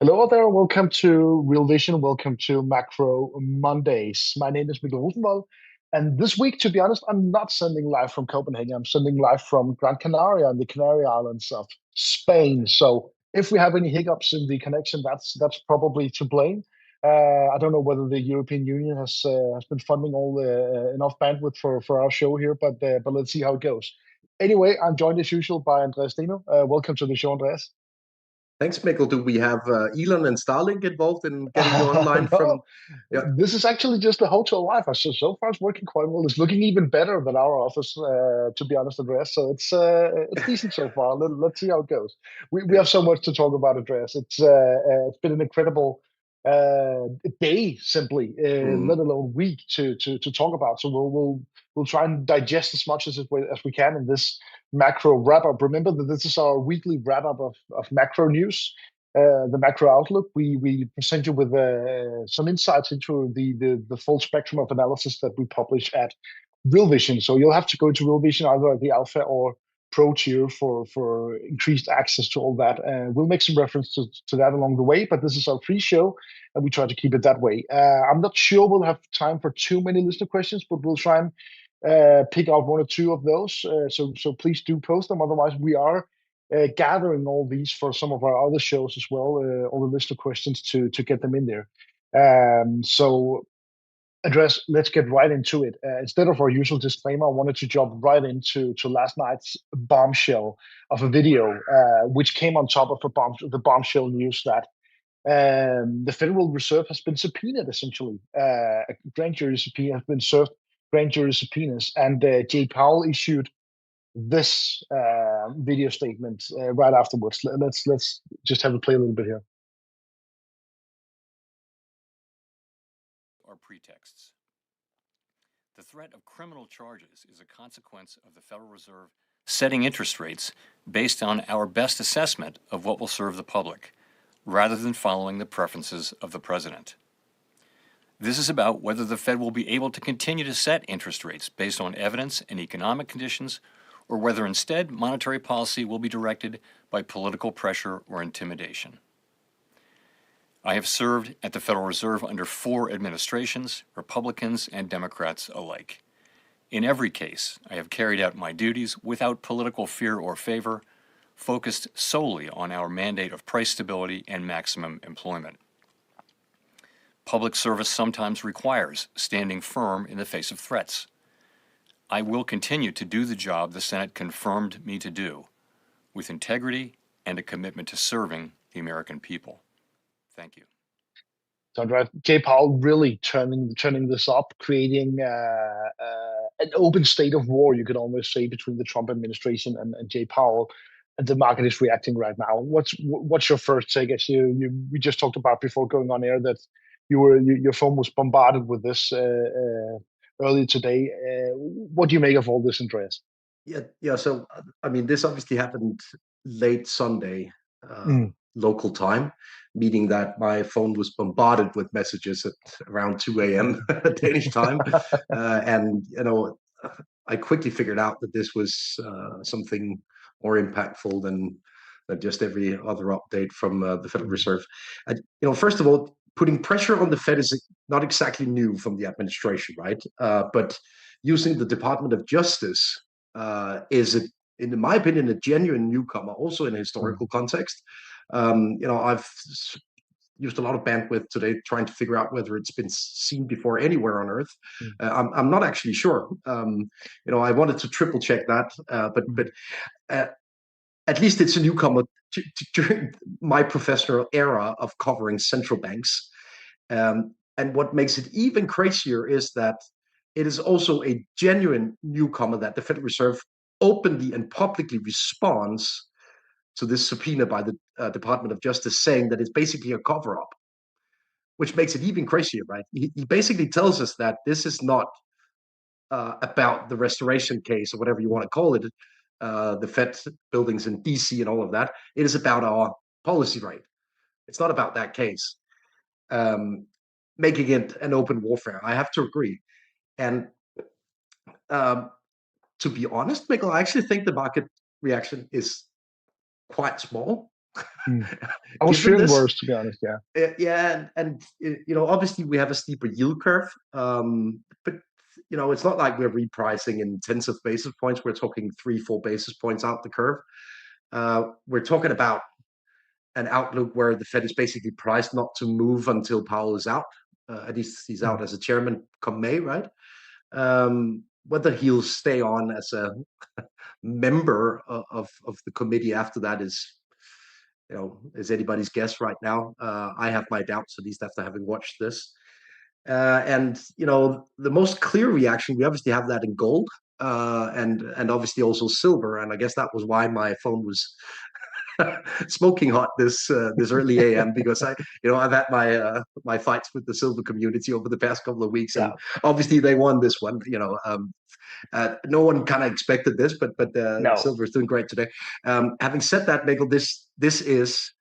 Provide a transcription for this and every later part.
Hello there, welcome to Real Vision, welcome to Macro Mondays. My name is Mikkel Rosenvold, and this week, to be honest, I'm not sending live from Copenhagen. I'm sending live from Gran Canaria and the Canary Islands of Spain. So if we have any hiccups in the connection, that's probably to blame. I don't know whether the European Union has been funding all the enough bandwidth for our show here, but let's see how it goes. Anyway, I'm joined as usual by Andreas Steno. Welcome to the show, Andreas. Thanks, Mikkel. Do we have Elon and Starlink involved in getting you online from? No, Yeah, this is actually just the hotel Wi-Fi. So far it's working quite well. It's looking even better than our office, to be honest, Andreas. So it's decent so far. Let's see how it goes. We yeah. have so much to talk about, Andreas. It's been an incredible day, simply, let Mm. alone week to talk about. So we'll try and digest as much as we can in this macro wrap up. Remember that this is our weekly wrap up of macro news, the macro outlook. We present you with some insights into the full spectrum of analysis that we publish at Real Vision. So you'll have to go to Real Vision either at the Alpha or Pro tier for increased access to all that. We'll make some reference to that along the way, but this is our free show, and we try to keep it that way. I'm not sure we'll have time for too many listener questions, but we'll try and pick out one or two of those. So please do post them. Otherwise, we are gathering all these for some of our other shows as well, all the list of questions to get them in there. So, Andreas, let's get right into it. Instead of our usual disclaimer, I wanted to jump right into last night's bombshell of a video, which came on top of the bombshell news that the Federal Reserve has been subpoenaed, essentially. A grand jury subpoena has been served, grand jury subpoenas, and Jay Powell issued this video statement right afterwards. Let's just have a play a little bit here. Are pretexts. The threat of criminal charges is a consequence of the Federal Reserve setting interest rates based on our best assessment of what will serve the public, rather than following the preferences of the president. This is about whether the Fed will be able to continue to set interest rates based on evidence and economic conditions, or whether instead monetary policy will be directed by political pressure or intimidation. I have served at the Federal Reserve under 4 administrations, Republicans and Democrats alike. In every case, I have carried out my duties without political fear or favor, focused solely on our mandate of price stability and maximum employment. Public service sometimes requires standing firm in the face of threats. I will continue to do the job the Senate confirmed me to do, with integrity and a commitment to serving the American people. Thank you. So, Andreas, Jay Powell really turning this up, creating an open state of war, you could almost say, between the Trump administration and Jay Powell. And the market is reacting right now. What's your first take? As we just talked about before going on air that your phone was bombarded with this earlier today. What do you make of all this, Andreas? Yeah. So, I mean, this obviously happened late Sunday, local time, meaning that my phone was bombarded with messages at around 2 a.m. Danish time, and I quickly figured out that this was something more impactful than just every other update from the Federal Reserve. First of all, putting pressure on the Fed is not exactly new from the administration, right? But using the Department of Justice is, in my opinion, a genuine newcomer, also in a historical context. I've used a lot of bandwidth today trying to figure out whether it's been seen before anywhere on Earth. I'm not actually sure. I wanted to triple check that, but at least it's a newcomer during my professional era of covering central banks. And what makes it even crazier is that it is also a genuine newcomer that the Federal Reserve openly and publicly responds to this subpoena by the Department of Justice, saying that it's basically a cover-up, which makes it even crazier, right? He basically tells us that this is not about the restoration case or whatever you want to call it, the Fed buildings in DC and all of that. It is about our policy rate. It's not about that case. Making it an open warfare. I have to agree. And to be honest, Mikkel, I actually think the market reaction is quite small. I was Given fearing this, worse, to be honest. Yeah. Yeah, and obviously we have a steeper yield curve, but it's not like we're repricing in tens of basis points. We're talking 3-4 basis points out the curve. We're talking about an outlook where the Fed is basically priced not to move until Powell is out. At least he's out as a chairman come May, right? Whether he'll stay on as a member of the committee after that is anybody's guess right now. I have my doubts, at least after having watched this. And the most clear reaction, we obviously have that in gold, and obviously also silver. And I guess that was why my phone was smoking hot this early AM, because I've had my fights with the silver community over the past couple of weeks, and obviously they won this one. No one kind of expected this, but No. silver is doing great today. Having said that, Mikkel, this is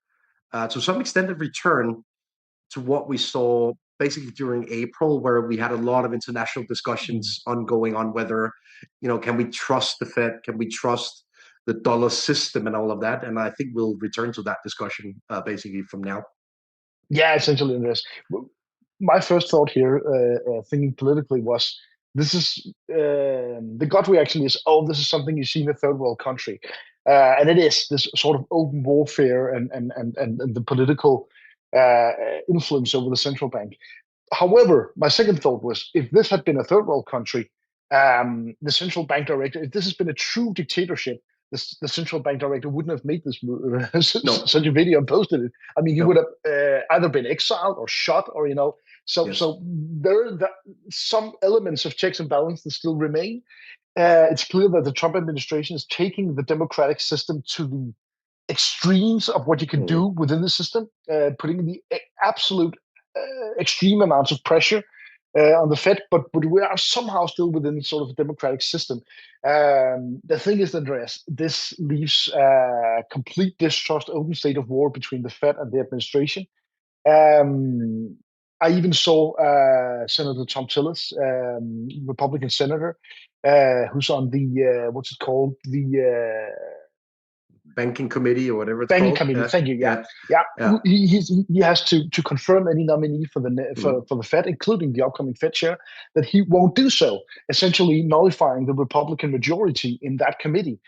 to some extent a return to what we saw basically during April, where we had a lot of international discussions ongoing on whether, can we trust the Fed? Can we trust the dollar system and all of that? And I think we'll return to that discussion basically from now. Yeah, essentially in this. My first thought here, thinking politically, was this is the gut reaction is, this is something you see in a third world country. And it is this sort of open warfare and the political influence over the central bank. However, my second thought was, if this had been a third world country, the central bank director, if this has been a true dictatorship, the central bank director wouldn't have made this such a video and posted it. I mean, he would have either been exiled or shot, or So there are some elements of checks and balances still remain. It's clear that the Trump administration is taking the democratic system to the extremes of what you can do within the system, putting the absolute extreme amounts of pressure on the Fed, but we are somehow still within sort of a democratic system. The thing is, Andreas, this leaves complete distrust, open state of war between the Fed and the administration. I even saw Senator Tom Tillis, Republican senator, who's on the what's it called, the banking committee or whatever it's banking called. committee. Thank you. Yeah. He has to confirm any nominee for the Fed, including the upcoming Fed chair, that he won't do so, essentially nullifying the Republican majority in that committee.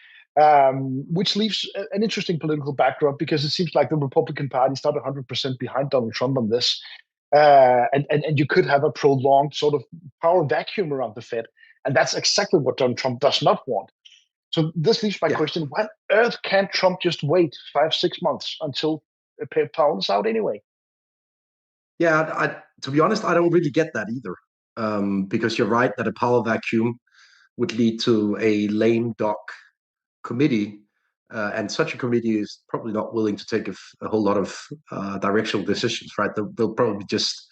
Which leaves an interesting political backdrop, because it seems like the Republican Party is not 100% behind Donald Trump on this. And you could have a prolonged sort of power vacuum around the Fed. And that's exactly what Donald Trump does not want. So this leaves my question: why on earth can't Trump just wait 5-6 months until Powell is out anyway? Yeah, to be honest, I don't really get that either. Because you're right that a power vacuum would lead to a lame duck committee, and such a committee is probably not willing to take a whole lot of directional decisions, right? They'll probably just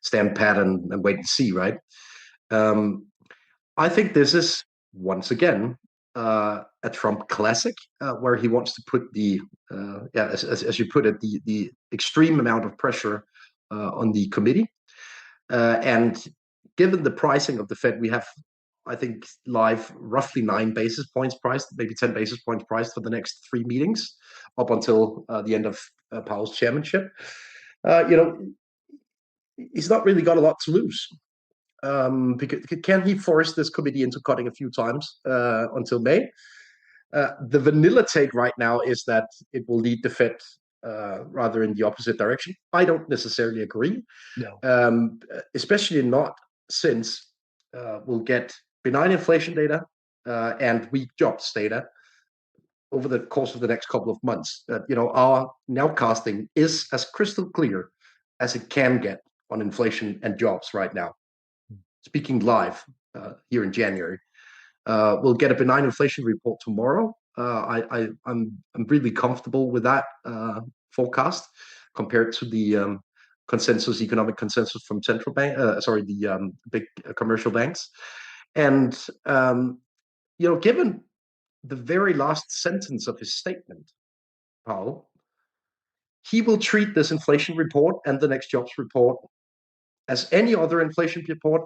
stand pat and wait and see, right? I think this is, once again, a Trump classic, where he wants to put the, as you put it, the extreme amount of pressure on the committee. And given the pricing of the Fed, we have, I think, live roughly 9 basis points priced, maybe 10 basis points priced for the next 3 meetings up until the end of Powell's chairmanship. He's not really got a lot to lose. Because can he force this committee into cutting a few times until May? The vanilla take right now is that it will lead the Fed rather in the opposite direction. I don't necessarily agree. No. Especially not since we'll get benign inflation data and weak jobs data over the course of the next couple of months. Our nowcasting is as crystal clear as it can get on inflation and jobs right now. Speaking live here in January, we'll get a benign inflation report tomorrow. I'm really comfortable with that forecast compared to the economic consensus from central bank. The big commercial banks, and given the very last sentence of his statement, Powell, he will treat this inflation report and the next jobs report as any other inflation report,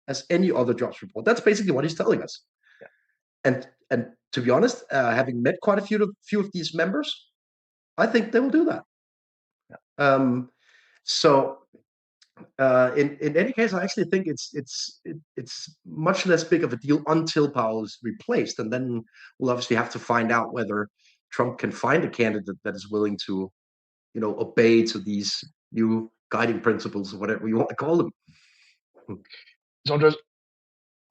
as any other jobs report. That's basically what he's telling us. And to be honest, having met quite a few of these members, I think they will do that. Yeah. So in any case, I actually think it's much less big of a deal until Powell is replaced, and then we'll obviously have to find out whether Trump can find a candidate that is willing to, obey to these new guiding principles, or whatever you want to call them. So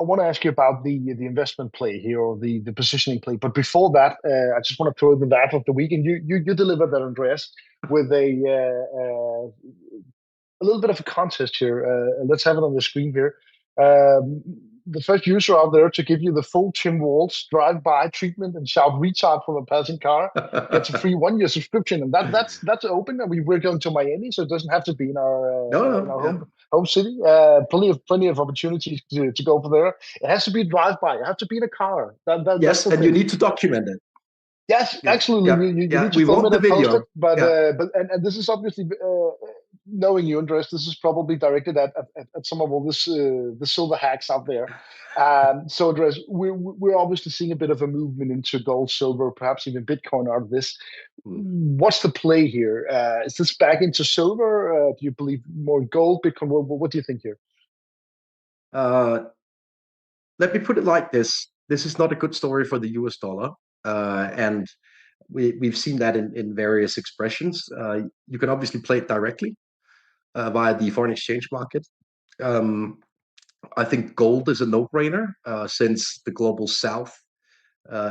I want to ask you about the investment play here, or the positioning play. But before that, I just want to throw in the wrap of the week, and you delivered that, Andreas, with a little bit of a contest here. Let's have it on the screen here. The first user out there to give you the full Tim Walz drive-by treatment and shout retard from a passing car gets a free 1-year subscription, and that's open. And we're going to Miami, so it doesn't have to be in our home city. Plenty of opportunities to go for there. It has to be drive-by. You have to be in a car. Yes, and you need to document it. Yes, absolutely. Yeah. You need to film it and post it. But this is obviously knowing you, Andreas, this is probably directed at some of all the silver hacks out there. So, Andreas, we're obviously seeing a bit of a movement into gold, silver, perhaps even Bitcoin out of this. What's the play here? Is this back into silver? Do you believe more in gold, Bitcoin? What do you think here? Let me put it like this. This is not a good story for the US dollar. And we've seen that in various expressions. You can obviously play it directly via the foreign exchange market. I think gold is a no-brainer since the global south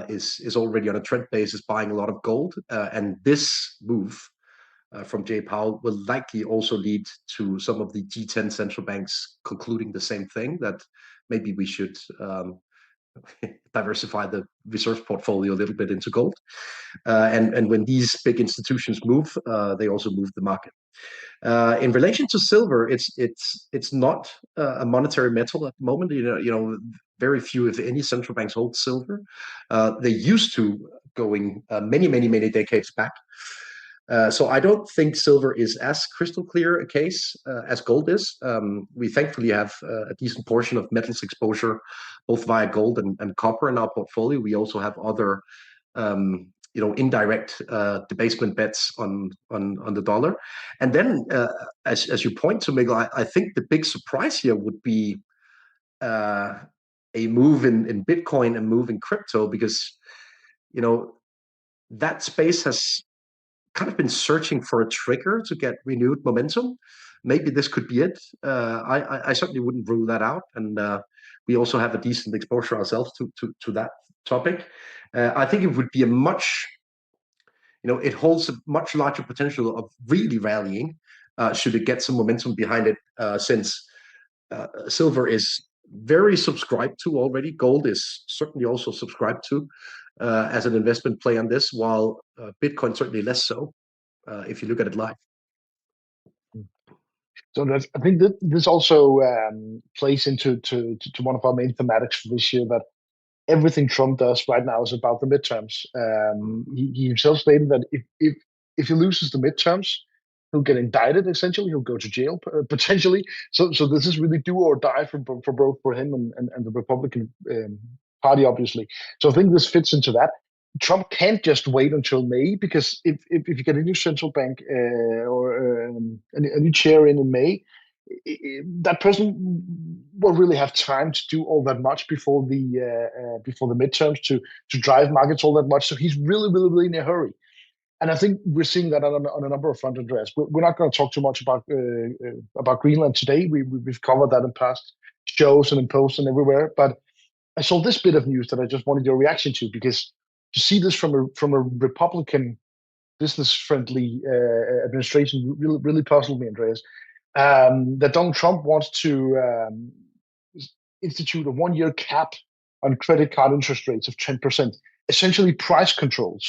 is already on a trend basis buying a lot of gold. And this move from Jay Powell will likely also lead to some of the G10 central banks concluding the same thing, that maybe we should diversify the resource portfolio a little bit into gold. And when these big institutions move, they also move the market. In relation to silver, it's not a monetary metal at the moment. Very few, if any, central banks hold silver. They used to, going many decades back. So I don't think silver is as crystal clear a case as gold is. We thankfully have a decent portion of metals exposure, both via gold and copper in our portfolio. We also have other indirect debasement bets on the dollar. And then, as you point to, Mikkel, I think the big surprise here would be a move in Bitcoin and move in crypto, because that space has kind of been searching for a trigger to get renewed momentum. Maybe this could be it. I certainly wouldn't rule that out, and we also have a decent exposure ourselves to that topic. I think it would be it holds a much larger potential of really rallying should it get some momentum behind it, since silver is very subscribed to already. Gold is certainly also subscribed to as an investment play on this, while Bitcoin certainly less so if you look at it live. So I think that this also plays into one of our main thematics for this year, that everything Trump does right now is about the midterms. He himself stated that if he loses the midterms, he'll get indicted. Essentially, he'll go to jail potentially. So this is really do or die for both for him and the Republican Party, obviously. So I think this fits into that. Trump can't just wait until May, because if you get a new central bank or a new chair in May, that person won't really have time to do all that much before the midterms to drive markets all that much. So he's really in a hurry. And I think we're seeing that on a number of fronts, Andreas. We're not going to talk too much about Greenland today. We've covered that in past shows and in posts and everywhere. But I saw this bit of news that I just wanted your reaction to, because to see this from a Republican business-friendly administration really puzzled me, Andreas. That Donald Trump wants to institute a 1-year cap on credit card interest rates of 10%, essentially price controls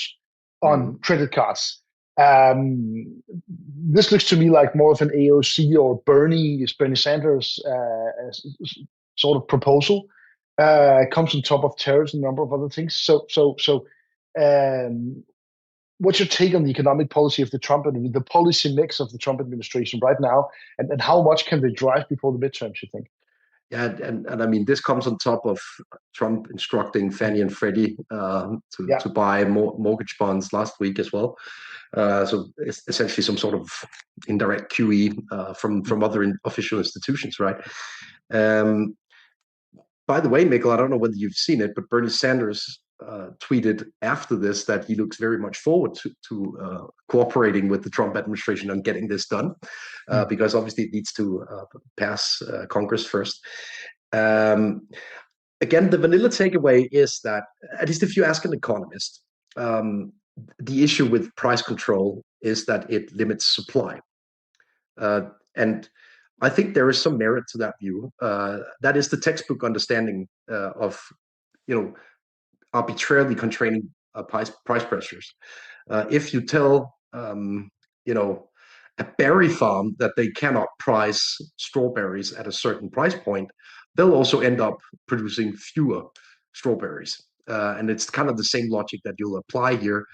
on credit cards. This looks to me like more of an AOC or Bernie Sanders sort of proposal. It comes on top of tariffs and a number of other things. So what's your take on the economic policy of the Trump and the policy mix of the Trump administration right now, and how much can they drive before the midterms, you think? Yeah, and I mean, this comes on top of Trump instructing Fannie and Freddie to buy mortgage bonds last week as well. So it's essentially some sort of indirect QE from other official institutions, right? By the way, Mikkel, I don't know whether you've seen it, but Bernie Sanders tweeted after this that he looks very much forward to cooperating with the Trump administration on getting this done, because obviously it needs to pass Congress first. Again, the vanilla takeaway is that, at least if you ask an economist, the issue with price control is that it limits supply. And I think there is some merit to that view. That is the textbook understanding of, arbitrarily constraining price pressures. If you tell, a berry farm that they cannot price strawberries at a certain price point, they'll also end up producing fewer strawberries. And it's kind of the same logic that you'll apply here.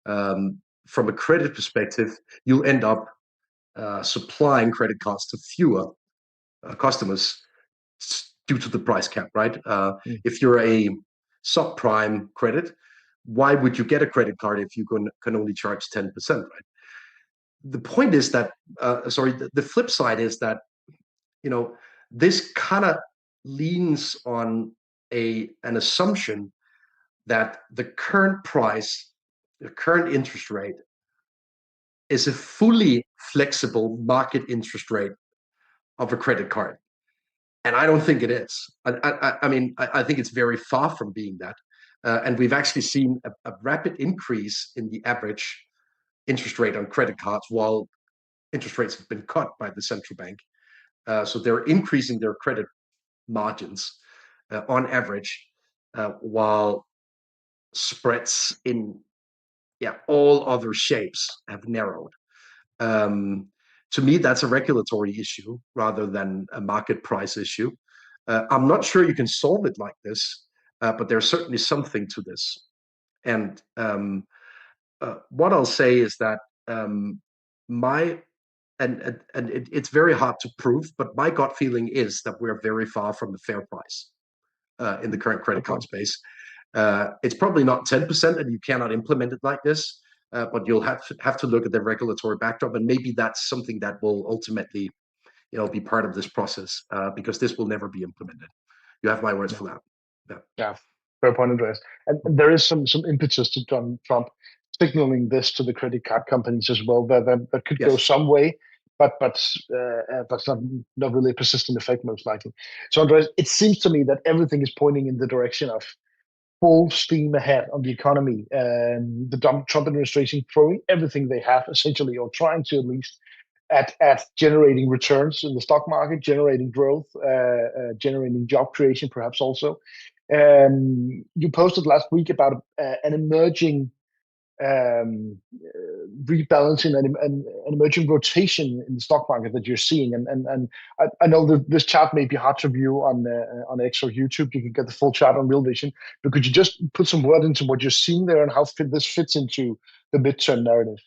From a credit perspective, you'll end up supplying credit cards to fewer customers due to the price cap, right? If you're a subprime credit, why would you get a credit card if you can only charge 10%, right? The point is that, the flip side is that, this kind of leans on an assumption that the current price, the current interest rate, is a fully flexible market interest rate of a credit card. And I don't think it is. I mean, I think it's very far from being that. And we've actually seen a rapid increase in the average interest rate on credit cards while interest rates have been cut by the central bank. So they're increasing their credit margins on average, while spreads in all other shapes have narrowed. To me, that's a regulatory issue rather than a market price issue. I'm not sure you can solve it like this, but there's certainly something to this. And what I'll say is that it's very hard to prove, but my gut feeling is that we're very far from the fair price in the current credit card space. It's probably not 10%, and you cannot implement it like this. But you'll have to look at the regulatory backdrop, and maybe that's something that will ultimately, be part of this process, because this will never be implemented. You have my words for that. Yeah, fair point, Andreas. And there is some impetus to Trump signaling this to the credit card companies as well. That could go some way, but not really a persistent effect, most likely. So, Andreas, it seems to me that everything is pointing in the direction of full steam ahead on the economy, and the Trump administration throwing everything they have, essentially, or trying to at least, at generating returns in the stock market, generating growth, generating job creation, perhaps also. You posted last week about an emerging rebalancing and an emerging rotation in the stock market that you're seeing. And I know that this chart may be hard to view on X or YouTube. You can get the full chart on Real Vision, but could you just put some word into what you're seeing there and how this fits into the midterm narrative?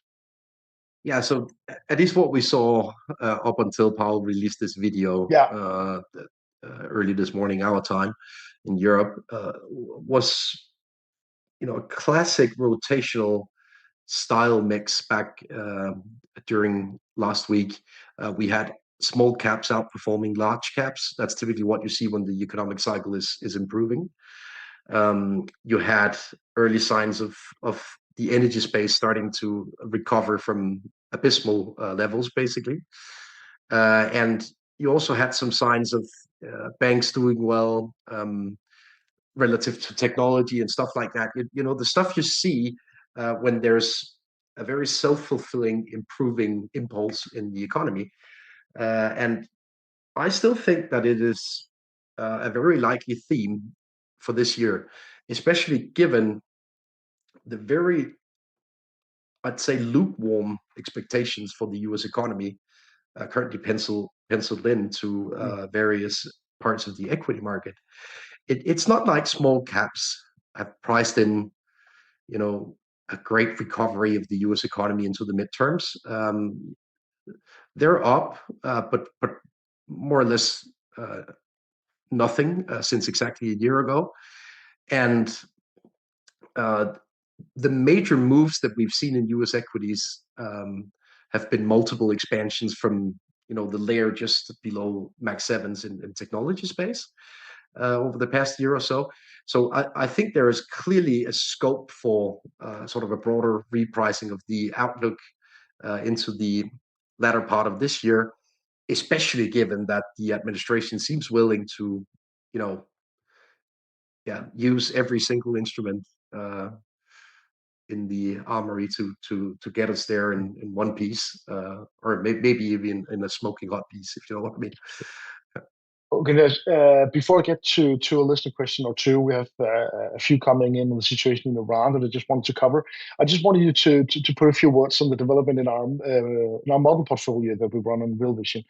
Yeah, so at least what we saw up until Powell released this video early this morning, our time in Europe, was a classic rotational style mix back during last week. We had small caps outperforming large caps. That's typically what you see when the economic cycle is improving. You had early signs of the energy space starting to recover from abysmal levels, basically. And you also had some signs of banks doing well relative to technology and stuff like that. The stuff you see when there's a very self-fulfilling, improving impulse in the economy. And I still think that it is a very likely theme for this year, especially given the very, I'd say, lukewarm expectations for the US economy currently penciled into various parts of the equity market. It's not like small caps have priced in, a great recovery of the US economy into the midterms. They're up, but more or less nothing since exactly a year ago. And the major moves that we've seen in US equities have been multiple expansions from the layer just below max sevens in technology space over the past year or so. So I think there is clearly a scope for sort of a broader repricing of the outlook into the latter part of this year, especially given that the administration seems willing to, use every single instrument in the armory to get us there in one piece, or maybe even in a smoking hot piece, if you know what I mean. Okay, before I get to a listener question or two, we have a few coming in on the situation in Iran that I just wanted to cover. I just wanted you to put a few words on the development in our model portfolio that we run on Real Vision.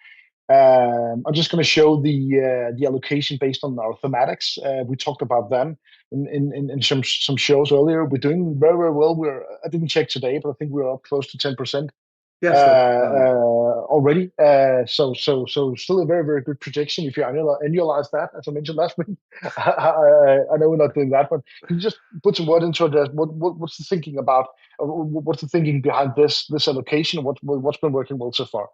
I'm just going to show the allocation based on our thematics. We talked about them in some shows earlier. We're doing very, very well. I didn't check today, but I think we're up close to 10%. Yes, already. So still a very, very good projection if you annualize that, as I mentioned last week. I know we're not doing that, but can you just put some word into it? What's the thinking about? What's the thinking behind this allocation? What's been working well so far?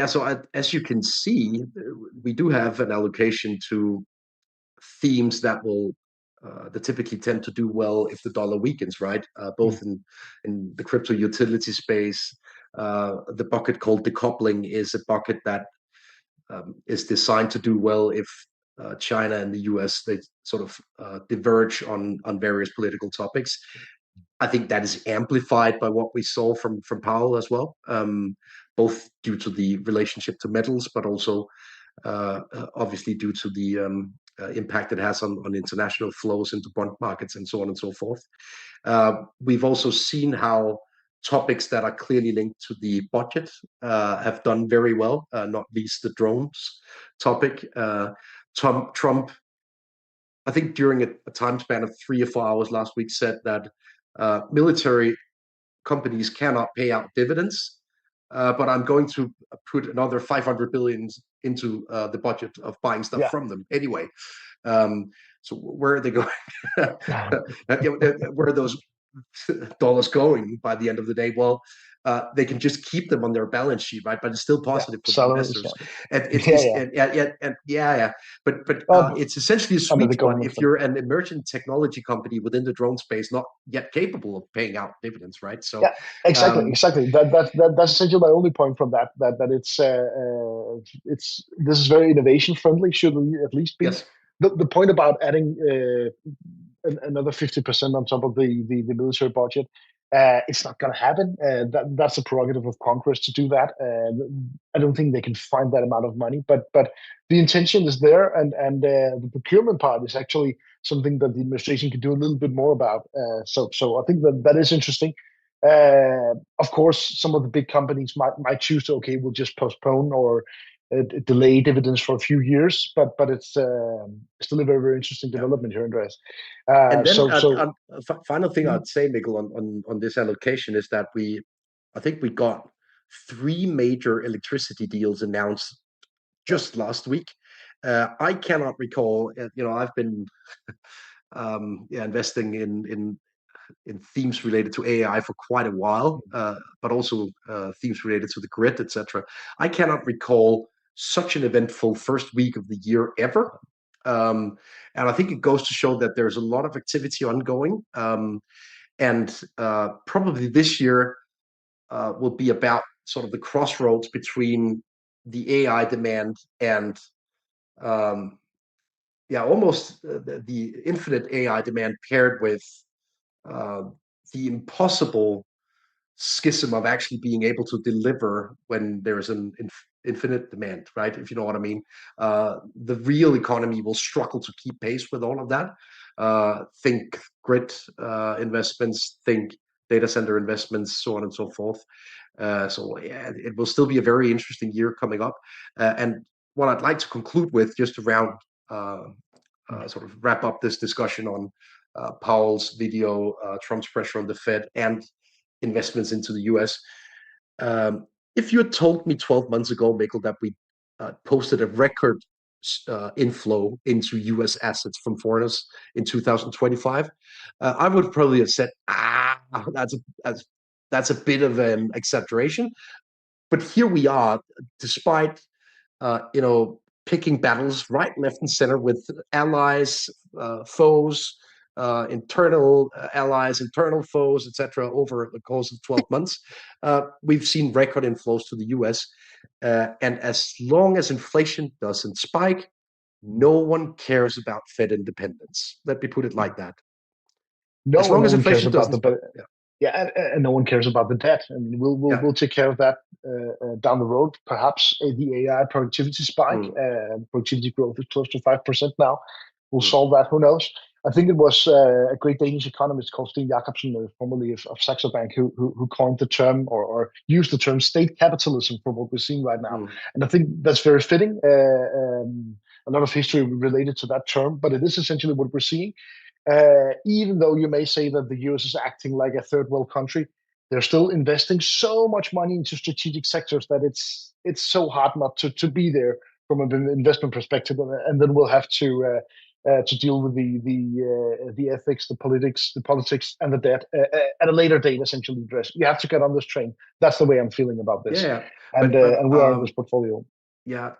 So as you can see, we do have an allocation to themes that typically tend to do well if the dollar weakens, right? Both in the crypto utility space. The bucket called decoupling is a bucket that is designed to do well if China and the US, they sort of diverge on various political topics. I think that is amplified by what we saw from Powell as well, both due to the relationship to metals, but also obviously due to the impact it has on international flows into bond markets and so on and so forth. We've also seen how topics that are clearly linked to the budget have done very well, not least the drones topic. Trump, I think during a time span of 3 or 4 hours last week, said that military companies cannot pay out dividends, but I'm going to put another 500 billion into the budget of buying stuff from them anyway. So where are they going? Where are those dollars going by the end of the day? Well, they can just keep them on their balance sheet, right? But it's still positive for the investors. And it's essentially a sweet spot if you're an emerging technology company within the drone space, not yet capable of paying out dividends, right? So exactly. That's essentially my only point from that. This is very innovation friendly. Should at least be. Yes. The point about adding another 50% on top of the military budget, it's not going to happen. That's a prerogative of Congress to do that. I don't think they can find that amount of money, but the intention is there, and the procurement part is actually something that the administration could do a little bit more about. So I think that is interesting. Of course, some of the big companies might choose to, we'll just postpone or delay dividends for a few years, but it's still a very, very interesting development here, Andreas. And then final thing I'd say, Mikkel, on this allocation is that I think we got 3 major electricity deals announced just last week. I cannot recall. I've been investing in themes related to AI for quite a while, but also themes related to the grid, etc. I cannot recall such an eventful first week of the year ever. And I think it goes to show that there's a lot of activity ongoing. And probably this year will be about sort of the crossroads between the AI demand and almost the infinite AI demand paired with the impossible schism of actually being able to deliver when there is an infinite demand, right? If you know what I mean. The real economy will struggle to keep pace with all of that. Think grid investments, think data center investments, so on and so forth. It will still be a very interesting year coming up. And what I'd like to conclude with, just around sort of wrap up this discussion on Powell's video, Trump's pressure on the Fed, and investments into the US. If you had told me 12 months ago, Mikkel, that we posted a record inflow into U.S. assets from foreigners in 2025, I would probably have said, that's a bit of an exaggeration. But here we are, despite picking battles right, left, and center with allies, foes, internal allies, internal foes, etc. over the course of 12 months. We've seen record inflows to the US. And as long as inflation doesn't spike, no one cares about Fed independence. Let me put it like that. No, as long as one cares inflation about doesn't the spike. and no one cares about the debt, and we'll take care of that down the road. Perhaps the AI productivity spike, productivity growth is close to 5% now. We'll solve that. Who knows? I think it was a great Danish economist called Sten Jakobsen, formerly of Saxo Bank, who coined the term or used the term state capitalism for what we're seeing right now. And I think that's very fitting. A lot of history related to that term, but it is essentially what we're seeing. Even though you may say that the US is acting like a third world country, they're still investing so much money into strategic sectors that it's so hard not to be there from an investment perspective. And then we'll have to deal with the ethics, the politics, and the debt at a later date. Essentially, you have to get on this train. That's the way I'm feeling about this. Yeah, and we are in this portfolio. Yeah,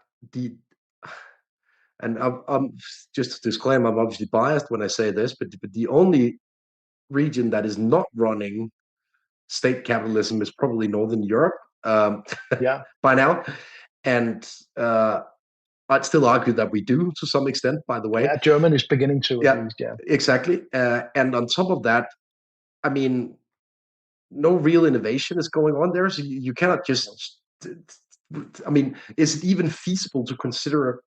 and I'm just to disclaim, I'm obviously biased when I say this, but the only region that is not running state capitalism is probably Northern Europe. By now, and I'd still argue that we do to some extent. By the way, Germany is beginning to. Yeah, exactly. And on top of that, I mean, no real innovation is going on there, so you cannot just. I mean, is it even feasible to consider,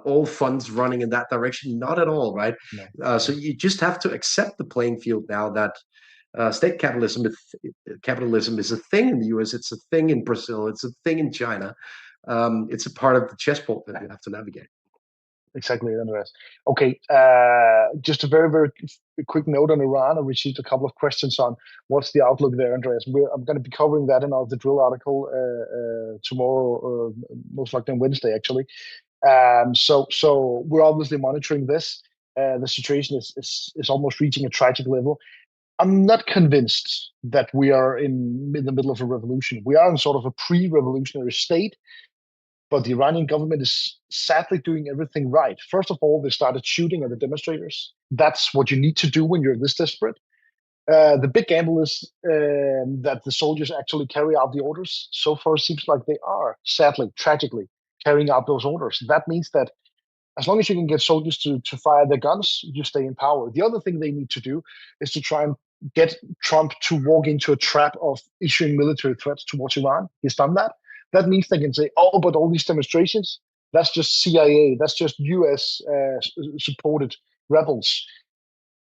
all funds running in that direction? Not at all, right? No. So you just have to accept the playing field now that state capitalism is a thing in the US, it's a thing in Brazil, it's a thing in China. It's a part of the chessboard that you have to navigate. Exactly, Andreas. Okay, just a very, very quick note on Iran. I received a couple of questions on what's the outlook there, Andreas. I'm going to be covering that in the drill article tomorrow, most likely on Wednesday, actually. So we're obviously monitoring this. The situation is almost reaching a tragic level. I'm not convinced that we are in the middle of a revolution. We are in sort of a pre-revolutionary state, but the Iranian government is sadly doing everything right. First of all, they started shooting at the demonstrators. That's what you need to do when you're this desperate. The big gamble is that the soldiers actually carry out the orders. So far, it seems like they are, sadly, tragically, carrying out those orders. That means that as long as you can get soldiers to fire their guns, you stay in power. The other thing they need to do is to try and get Trump to walk into a trap of issuing military threats towards Iran. He's done that. That means they can say, oh, but all these demonstrations, that's just CIA, that's just US supported rebels.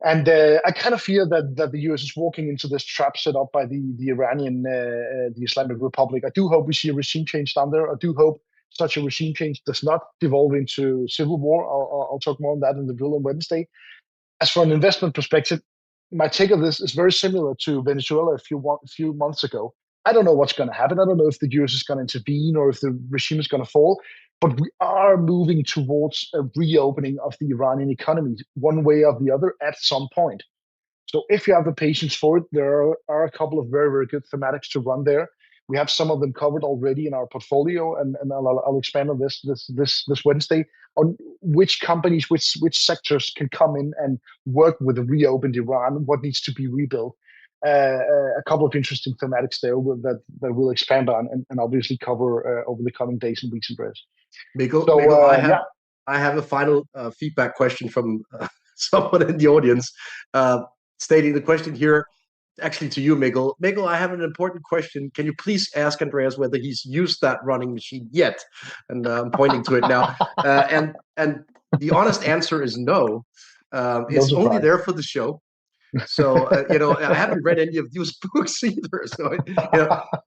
And I kind of fear that the US is walking into this trap set up by the Iranian, the Islamic Republic. I do hope we see a regime change down there. I do hope such a regime change does not devolve into civil war. I'll talk more on that in the drill on Wednesday. As for an investment perspective, my take of this is very similar to Venezuela a few months ago. I don't know what's going to happen. I don't know if the US is going to intervene or if the regime is going to fall, but we are moving towards a reopening of the Iranian economy one way or the other at some point. So if you have the patience for it, there are a couple of very, very good thematics to run there. We have some of them covered already in our portfolio, and I'll expand on this Wednesday on which companies, which sectors can come in and work with a reopened Iran, what needs to be rebuilt. A couple of interesting thematics there that we'll expand on and obviously cover over the coming days and weeks and days. Mikkel, I have a final feedback question from someone in the audience, stating the question here, actually to you, Mikkel. Mikkel, I have an important question. Can you please ask Andreas whether he's used that running machine yet? And I'm pointing to it now. And the honest answer is no. It's only there for the show. So I haven't read any of those books either. So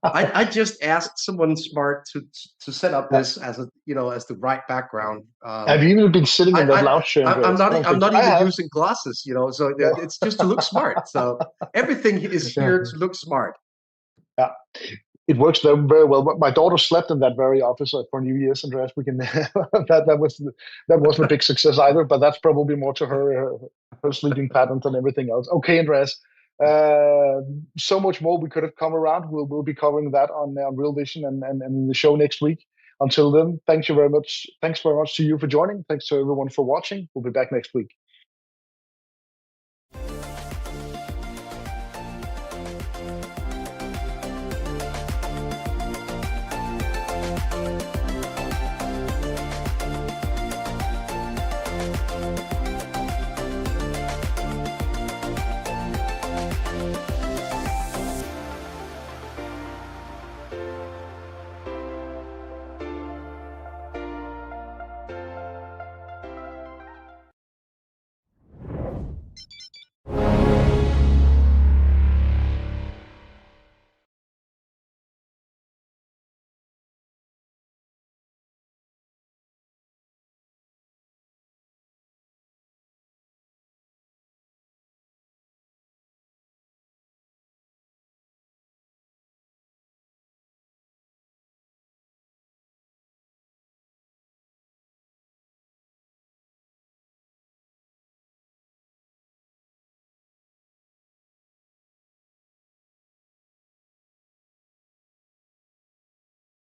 I just asked someone smart to set up this as as the right background. Have you even been sitting in that lounge chair? I'm not even using glasses. So it's just to look smart. So everything is here to look smart. Yeah. It works very well. My daughter slept in that very office for New Year's, Andreas. We can that wasn't a big success either, but that's probably more to her sleeping patterns than everything else. Okay, Andreas. So much more we could have come around. We'll be covering that on Real Vision and the show next week. Until then, thanks very much to you for joining. Thanks to everyone for watching. We'll be back next week.